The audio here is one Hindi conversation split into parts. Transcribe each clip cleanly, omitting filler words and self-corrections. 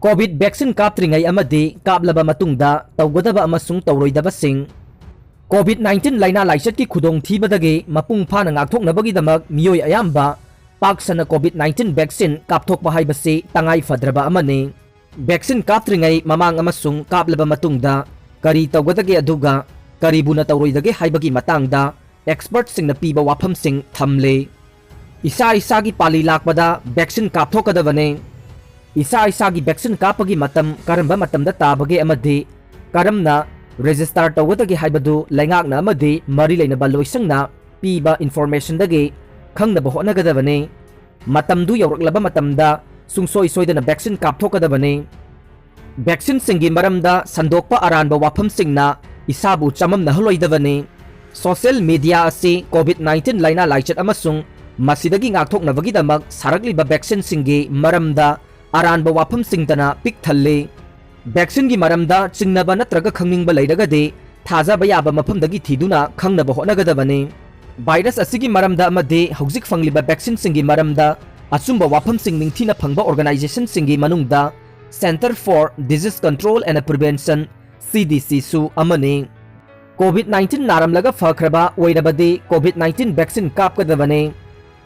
कोविड वैक्सीन काप्त्रिंगै अमदि काप्लबा मतुंगदा तौगदबा अमसुंग तौरोइदबसिंग कोविड 19 लाइना लाइचत की खुदोंग थीबदगे मपुंग फाना ngakthoknabagidamag मियोय अयाम्बा पाकसना कोविड 19 वैक्सीन कापथोकबा हाइबसे तंगाई फद्रबा अमने वैक्सीन काप्त्रिंगै ममांग अमसुंग काप्लबा मतुंगदा करी तौगदगे अदुगा करीबुना तौरोइदगे हाइबगी मतंगदा एक्सपर्ट सिंगना पीबा वाफम सिंग थमले इसा इसागी पाली लाकबदा वैक्सीन कापथोकदबने इसा इसागी वैक्सीन कापगी मतम करंबा मतमदा ताबगे अमदि करमना रजिस्टर तौगदगे हाइबदु लैंगाकना अमदि मरी लेनबा लोइसंगना पीबा इन्फॉर्मेशन दगे खंगनबा होनगदबने मतमदु यौरकलबा मतमदा सुंगसोय सोयदना वैक्सीन कापथोकदबने वैक्सीन सिंगी मरमदा संदोकपा अरानबा वाफम सिंगना इसाबु चममना हलोइदबने सोशल मीडिया असी कोविड 19 लाइना लाइचत अमसुंग मसिदगी ngakthoknabagidamag sarakliba वैक्सीन सिंगी मरमदा अरानबा वाफम सिंगतना पिक थल्ले वैक्सीन की मरमदा चिंगनबा नत्रगा खंगनिंगबा लैरगदे थाजाबा याबा मफमदगी थीदुना खंगनबा होनगदबने वायरस असिगी मरमदा अमदे हौजिक फंगलिबा वैक्सीन सिंगी मरमदा अचुंबा वाफम सिंग निंगथीना फंगबा ऑर्गेनाइजेशन सिंगी मनुंगदा centre for disease control and prevention CDC सु अमने कोविड 19 नारमलगा फखरबा ओइरबदे कोविड 19 वैक्सीन कापगदबने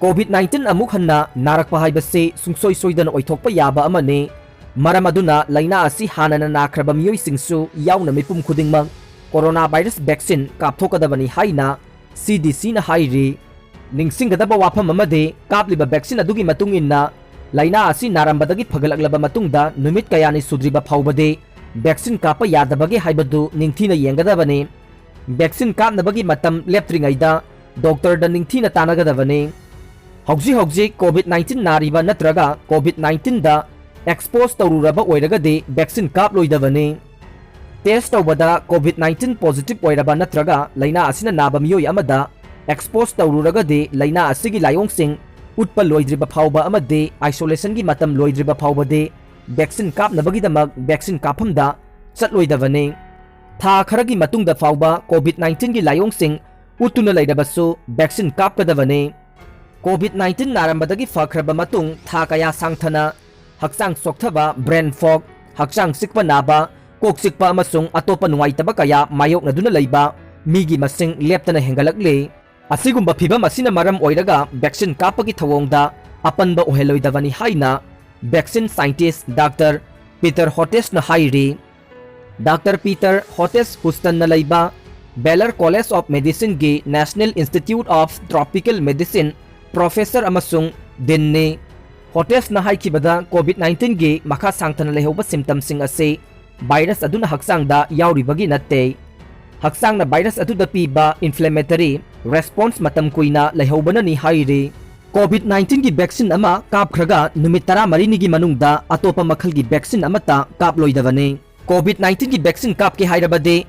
कोविड 19 अमुक हन्ना नारकपा हाइबसे सुंगसोय सोयदन ओइथोकपा याबा अमने मरम अदुना लाइना असि हानना नाख्रबा मियोइसिंगसु याउना मिपुम खुदिंगमक कोरोना वायरस वैक्सीन कापथोकदबनी हाइना CDC ना हाइरि निंगसिंगदबा वाफम अमदे कापलिबा वैक्सीन अदुगी मतुंग इन्ना लाइना असि नारंबदगी फगलकलबा मतुंगदा नुमित कयानि सुद्रिबा फाउबदे वैक्सीन कापा यादबगे हाइबदु निंगथीना येंगदबने वैक्सीन कापनबगी मतम लेप्त्रिंगैदा डॉक्टर द निंगथीना तानगदबने हौजी कोविड 19 नारीबा नत्रगा कोविड 19 दा एक्सपोज तौरुरबा ओइरगदे वैक्सीन काप लोइदबने टेस्ट तौबदा कोविड 19 पॉजिटिव ओइरबा नत्रगा लाइना असिना नाबा मियोय अमदा एक्सपोज तौरुरगदे लाइना असिगी लायोंगसिंग उत्पा लोइद्रिबा फाउबा अमदे आइसोलेशन की मतम लोइद्रिबा फाउबदे वैक्सीन कापनबगीदमक वैक्सीन काफमदा चटलोइदबने था खरगी मतुंगदा फाउबा कोविड 19 की लायोंगसिंग उत्तुना लैरबसु वैक्सीन कापगदबने कोविड 19 नारंबदगी फखरबा मतुंग था कया सांगथना हक्चांग सोक्थबा ब्रेन फॉग हक्चांग सिकपा नाबा कोक सिकपा अमसुंग अतोपा नुंगाइतबा कया मायोकनदुना लैबा मीगी मसिंग लेप्तना हेंगलकले असिगुंबा फिबम असिना मरम ओइरगा वैक्सीन कापगी थवोंगदा अपनबा ओहेलोइदबनी हाइना vaccine scientist doctor Peter Hotez न हाइरि डॉक्टर पीटर होटेस हुस्टन न लैबा बेलर कॉलेज ऑफ मेडिसिन की national institute of tropical medicine professor अमसुंग दिनने होटेस न हाइकिबदा कोविड 19 की मखा सांगथना लेहौबा सिम्टम्सिंग असे वायरस अदुना हक्सांगदा याउरिबगी नत्ते हक्सांगना वायरस अदुदा पीबा इन्फ्लेमेटरी रेस्पॉन्स मतम कुइना लेहौबननी हाइरि कोविड 19 की वैक्सीन अमा कापखरगा नुमित 14 की मनुंगदा अतोपा मखल की वैक्सीन अमता कापलोइदबने कोविड 19 की वैक्सीन कापके हाइरबदे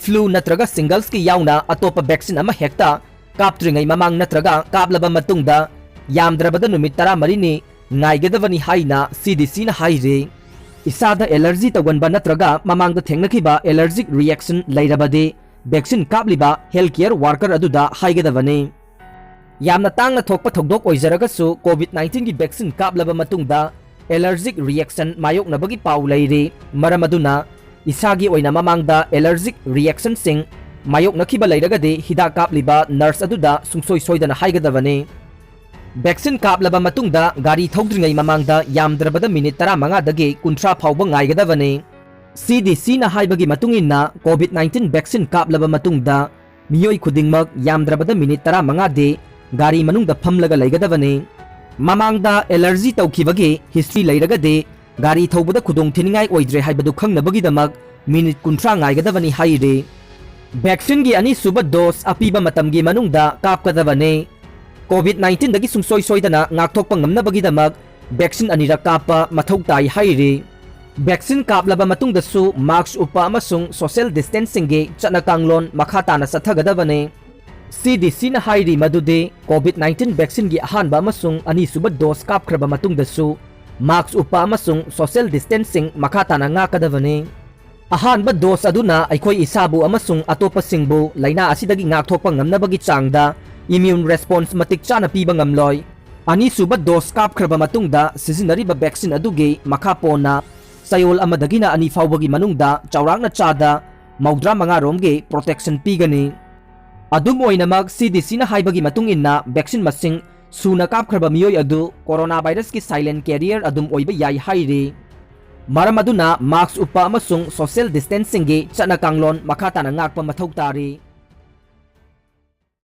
फ्लू नत्रगा सिंगल्स की याउना अतोपा वैक्सीन अमा हेक्ता कापत्रिंगै ममांग नत्रगा कापलबा मतुंगदा यामद्रबदा नुमित 14 नाइगदबनी हाइना CDC ना हाइरे इसादा एलर्जी तगनबा नत्रगा ममांगदा थेंगनखिबा एलर्जिक रिएक्शन लैरबदे वैक्सीन कापलिबा हेल्थ केयर वर्कर अदुदा हाइगदबने यामना तांगना थोकपा थोकदोक ओइजरगसु कोविड 19 की वैक्सीन कापलबा मतुंगदा एलर्जिक रिएक्शन मायोकनबगी पाउ लैरे मरम अदुना इसागी ओइना ममांगदा एलर्जिक रिएक्शन सिंग मायोकनखिबा लैरगदे हिदा कापलिबा नर्स अदुदा सुंगसोय सोयदना हाइगदबने वैक्सीन कापलबा मतुंगदा गाड़ी थौद्रिंगै ममांगदा यामद्रबदा मिनिट 15 दगे 30 फाउबा गाइगदबने CDC ना हाइबगी मतुंगिना कोविड 19 वैक्सीन कापलबा मतुंगदा मियोय खुदिंगमक यामद्रबदा मिनिट 15 दे गाड़ी मनुंगदा फमलगा लैगदबने ममांगदा एलर्जी तौखिबगे हिस्ट्री लैरगदे गाड़ी थौबदा खुदोंग थिनिंगाय ओइद्रे हाइबदु खंगनबगीदमक मिनिट 30 गाइगदबनी हाइरे वैक्सीन की अनी सुबा डोज अपीबा मतमगी मनुंगदा कापगदबने कोविड 19 दगी सुंगसोय सोयदना ngakthokpa ngamnabagidamag वैक्सीन अनिरक कापा मथौ ताई हाइरे वैक्सीन कापलबा मतुंगदसु मास्क उपा अमसुंग सोशल डिस्टेंसिंग गे चना कांगलोन मखा ताना सथगदबने CDC ना हाइरि मदुदे कोविड 19 वैक्सीन की अहानबा अमसुंग अनी सुबा डोज कापखरबा मतुंगदसु मास्क उपा अमसुंग सोशल डिस्टेंसिंग मखा ताना ngakadabane अहानबा डोज अदुना अखोई इसाबु अमसुंग अतोपसिंगबु लाइना असिदगी ngakthokpa ngamnabagi चांगदा इम्यून रेस्पॉन्स मतिक चाना पीबा ngamloi अनीसुबा डोज कापखरबा मतुंगदा सिजिनरिबा वैक्सीन अदुगे मखा पोना sayol amadagina ani faubagi manungda chaurangna chada maudra mangaromge protection pigani adum oinamak CDC na haibagi matung inna vaccine masing suna kapkhraba miyoi adu coronavirus ki silent carrier adum oiba yai hairi maram aduna mask upa amasung social distancing ge chana kanglon makha tana ngakpa mathau tari